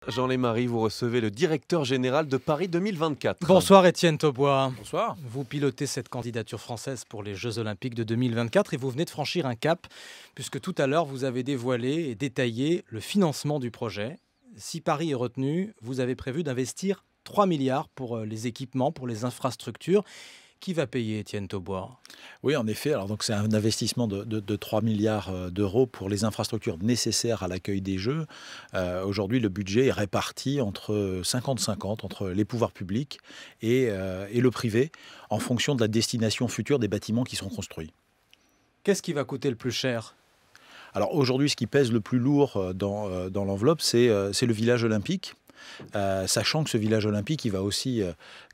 Jean Lémarie, vous recevez le directeur général de Paris 2024. Bonsoir Étienne Taubois. Bonsoir. Vous pilotez cette candidature française pour les Jeux Olympiques de 2024 et vous venez de franchir un cap puisque tout à l'heure vous avez dévoilé et détaillé le financement du projet. Si Paris est retenu, vous avez prévu d'investir 3 milliards pour les équipements, pour les infrastructures. Qui va payer, Étienne Taubois ? Oui, en effet. Alors, donc, c'est un investissement de 3 milliards d'euros pour les infrastructures nécessaires à l'accueil des Jeux. Aujourd'hui, le budget est réparti entre 50-50, entre les pouvoirs publics et le privé, en fonction de la destination future des bâtiments qui seront construits. Qu'est-ce qui va coûter le plus cher ? Alors, aujourd'hui, ce qui pèse le plus lourd dans l'enveloppe, c'est le village olympique. Sachant que ce village olympique, il va aussi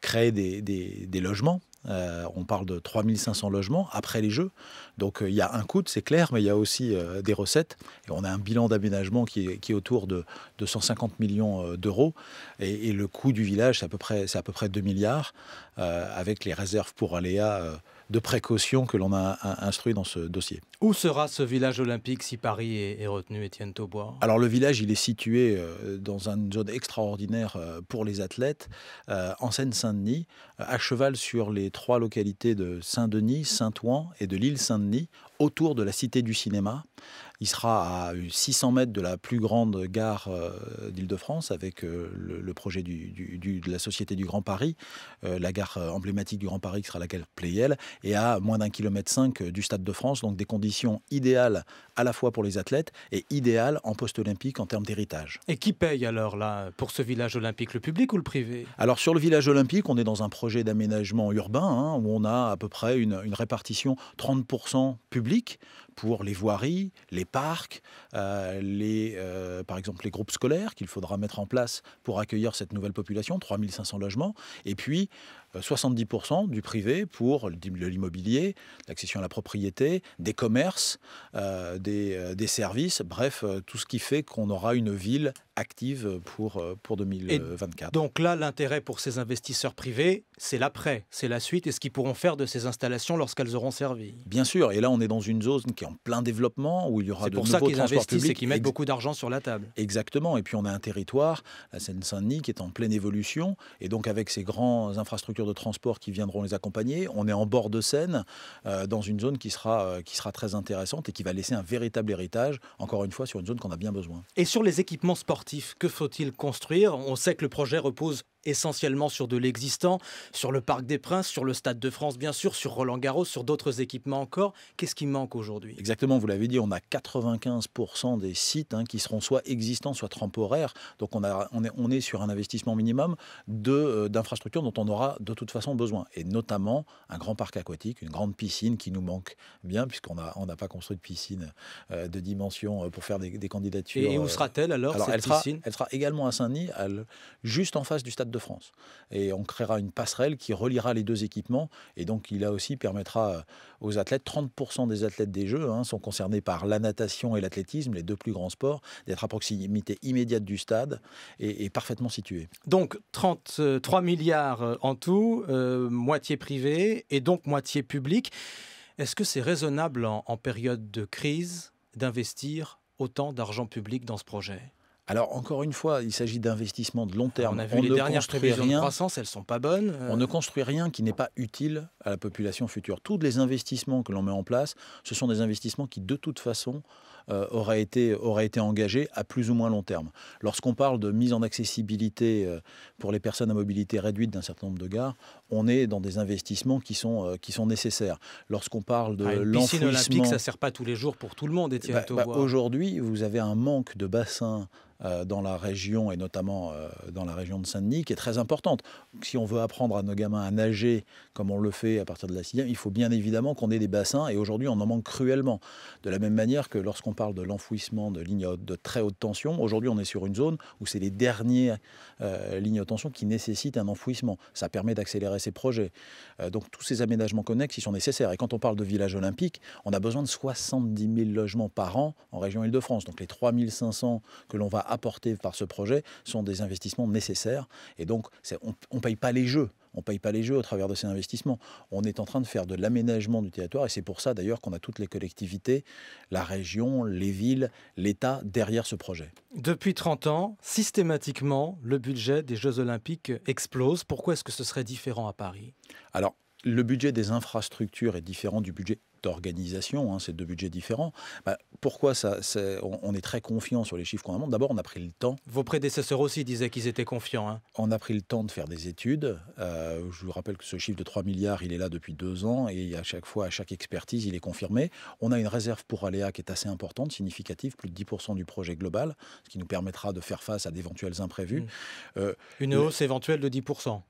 créer des logements. On parle de 3500 logements après les Jeux. Donc il y a un coût, c'est clair, mais il y a aussi des recettes. Et on a un bilan d'aménagement qui est autour de 150 millions d'euros. Et le coût du village, c'est à peu près 2 milliards, avec les réserves pour aléas de précaution que l'on a instruit dans ce dossier. Où sera ce village olympique si Paris est retenu, Étienne Taubois ? Alors le village, il est situé dans une zone extraordinaire pour les athlètes, en Seine-Saint-Denis, à cheval sur les 3 localités de Saint-Denis, Saint-Ouen et de l'île Saint-Denis, autour de la Cité du Cinéma. Il sera à 600 mètres de la plus grande gare d'Île-de-France, avec le projet de la Société du Grand Paris, la gare emblématique du Grand Paris qui sera la gare Pleyel, et à moins d'1,5 km du Stade de France, donc des conditions idéales à la fois pour les athlètes et idéales en post-olympique en termes d'héritage. Et qui paye alors là pour ce village olympique, le public ou le privé ? Alors sur le village olympique, on est dans un projet d'aménagement urbain où on a à peu près une répartition 30% public pour les voiries, les parcs, par exemple les groupes scolaires qu'il faudra mettre en place pour accueillir cette nouvelle population, 3500 logements, et puis 70% du privé pour de l'immobilier, l'accession à la propriété, des commerces, des services, bref, tout ce qui fait qu'on aura une ville active pour 2024. Et donc là, l'intérêt pour ces investisseurs privés, c'est l'après, c'est la suite et ce qu'ils pourront faire de ces installations lorsqu'elles auront servi. Bien sûr, et là on est dans une zone qui est en plein développement, où il y aura de nouveaux transports publics. C'est pour ça qu'ils investissent et qu'ils mettent beaucoup d'argent sur la table. Exactement, et puis on a un territoire, la Seine-Saint-Denis, qui est en pleine évolution, et donc avec ces grandes infrastructures de transport qui viendront les accompagner, on est en bord de Seine, dans une zone qui sera très intéressante et qui va laisser un véritable héritage, encore une fois, sur une zone qu'on a bien besoin. Et sur les équipements sportifs, que faut-il construire ? On sait que le projet repose essentiellement sur de l'existant, sur le Parc des Princes, sur le Stade de France bien sûr, sur Roland-Garros, sur d'autres équipements encore. Qu'est-ce qui manque aujourd'hui ? Exactement, vous l'avez dit, on a 95% des sites qui seront soit existants, soit temporaires. Donc on est sur un investissement minimum d'infrastructures dont on aura de toute façon besoin. Et notamment un grand parc aquatique, une grande piscine qui nous manque bien, puisqu'on n'a pas construit de piscine de dimension pour faire des candidatures. Et où sera-t-elle alors cette piscine ? Elle sera également à Saint-Denis, juste en face du Stade de France. Et on créera une passerelle qui reliera les deux équipements. Et donc, il a aussi permettra aux athlètes, 30% des athlètes des Jeux sont concernés par la natation et l'athlétisme, les deux plus grands sports, d'être à proximité immédiate du stade et parfaitement situés. Donc, 33 milliards en tout, moitié privé et donc moitié public. Est-ce que c'est raisonnable en période de crise d'investir autant d'argent public dans ce projet ? Alors, encore une fois, il s'agit d'investissements de long terme. On a vu les dernières prévisions de croissance, elles ne sont pas bonnes. On ne construit rien qui n'est pas utile à la population future. Tous les investissements que l'on met en place, ce sont des investissements qui, de toute façon, auraient été engagés à plus ou moins long terme. Lorsqu'on parle de mise en accessibilité pour les personnes à mobilité réduite d'un certain nombre de gares, on est dans des investissements qui sont nécessaires. Lorsqu'on parle de l'enfouissement... Une piscine olympique, ça ne sert pas tous les jours pour tout le monde, Étienne Taubois. Aujourd'hui, vous avez un manque de bassins dans la région et notamment dans la région de Saint-Denis qui est très importante. Si on veut apprendre à nos gamins à nager comme on le fait à partir de la 6e, il faut bien évidemment qu'on ait des bassins et aujourd'hui on en manque cruellement. De la même manière que lorsqu'on parle de l'enfouissement de lignes de très haute tension, aujourd'hui on est sur une zone où c'est les dernières lignes haute tension qui nécessitent un enfouissement. Ça permet d'accélérer ces projets. Donc tous ces aménagements connexes ils sont nécessaires. Et quand on parle de village olympique, on a besoin de 70 000 logements par an en région Île-de-France. Donc les 3500 que l'on va apportés par ce projet sont des investissements nécessaires. Et donc, on ne paye pas les Jeux. On ne paye pas les jeux au travers de ces investissements. On est en train de faire de l'aménagement du territoire et c'est pour ça d'ailleurs qu'on a toutes les collectivités, la région, les villes, l'État derrière ce projet. Depuis 30 ans, systématiquement, le budget des Jeux Olympiques explose. Pourquoi est-ce que ce serait différent à Paris ? Alors, le budget des infrastructures est différent du budget d'organisation, c'est deux budgets différents. Pourquoi on est très confiant sur les chiffres qu'on a? D'abord, on a pris le temps. Vos prédécesseurs aussi disaient qu'ils étaient confiants. On a pris le temps de faire des études. Je vous rappelle que ce chiffre de 3 milliards, il est là depuis 2 ans et à chaque fois, à chaque expertise, il est confirmé. On a une réserve pour aléas qui est assez importante, significative, plus de 10% du projet global, ce qui nous permettra de faire face à d'éventuels imprévus. Une hausse éventuelle de 10%.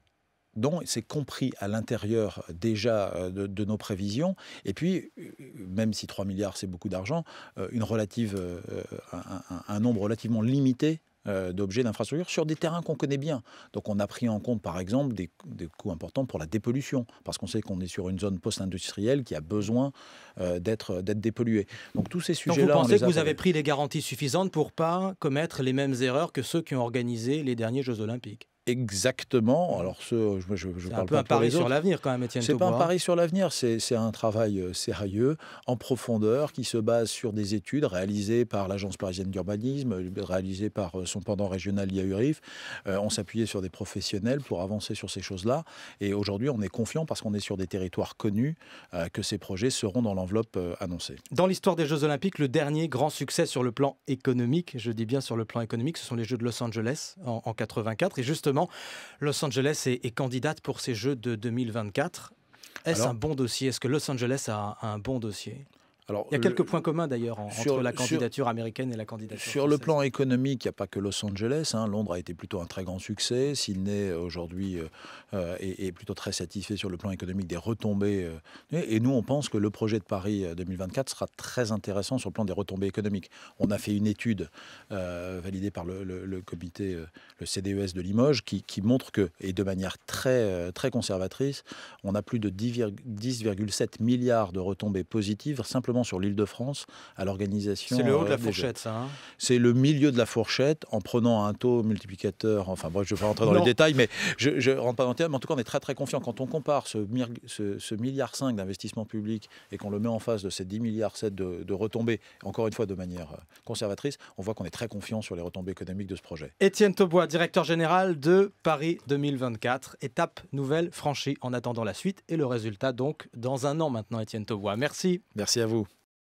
Donc, c'est compris à l'intérieur déjà de nos prévisions. Et puis, même si 3 milliards, c'est beaucoup d'argent, un nombre relativement limité d'objets d'infrastructure sur des terrains qu'on connaît bien. Donc, on a pris en compte, par exemple, des coûts importants pour la dépollution, parce qu'on sait qu'on est sur une zone post-industrielle qui a besoin d'être dépolluée. Donc, tous ces sujets-là... Donc, vous pensez que vous avez pris les garanties suffisantes pour ne pas commettre les mêmes erreurs que ceux qui ont organisé les derniers Jeux Olympiques ? Exactement. Alors, je c'est parle un peu pas un pari pour les autres. sur l'avenir quand même, Étienne Taubois. C'est pas un pari sur l'avenir, c'est un travail sérieux, en profondeur, qui se base sur des études réalisées par l'Agence parisienne d'urbanisme, réalisées par son pendant régional IAURIF. On s'appuyait sur des professionnels pour avancer sur ces choses-là. Et aujourd'hui, on est confiant parce qu'on est sur des territoires connus, que ces projets seront dans l'enveloppe annoncée. Dans l'histoire des Jeux Olympiques, le dernier grand succès sur le plan économique, je dis bien sur le plan économique, ce sont les Jeux de Los Angeles en 84. Et justement, Los Angeles est candidate pour ces Jeux de 2024. Est-ce un bon dossier? Est-ce que Los Angeles a un bon dossier? Il y a quelques points communs d'ailleurs entre la candidature américaine et la candidature sur française. le plan économique, il n'y a pas que Los Angeles. Londres a été plutôt un très grand succès. Sydney, aujourd'hui, est plutôt très satisfait sur le plan économique des retombées. Et nous, on pense que le projet de Paris 2024 sera très intéressant sur le plan des retombées économiques. On a fait une étude validée par le comité, le CDES de Limoges, qui montre que, et de manière très, très conservatrice, on a plus de 10,7 milliards de retombées positives simplement sur l'Île-de-France à l'organisation. C'est le haut de la fourchette, ça. C'est le milieu de la fourchette en prenant un taux multiplicateur. Enfin bref, je ne vais pas rentrer dans les détails, mais je ne rentre pas dans le terme. Mais en tout cas, on est très très confiant. Quand on compare ce 1,5 milliard d'investissement public et qu'on le met en face de ces 10,7 milliards de retombées, encore une fois de manière conservatrice, on voit qu'on est très confiant sur les retombées économiques de ce projet. Étienne Taubois, directeur général de Paris 2024. Étape nouvelle franchie en attendant la suite et le résultat donc dans un an maintenant, Étienne Taubois. Merci. Merci à vous.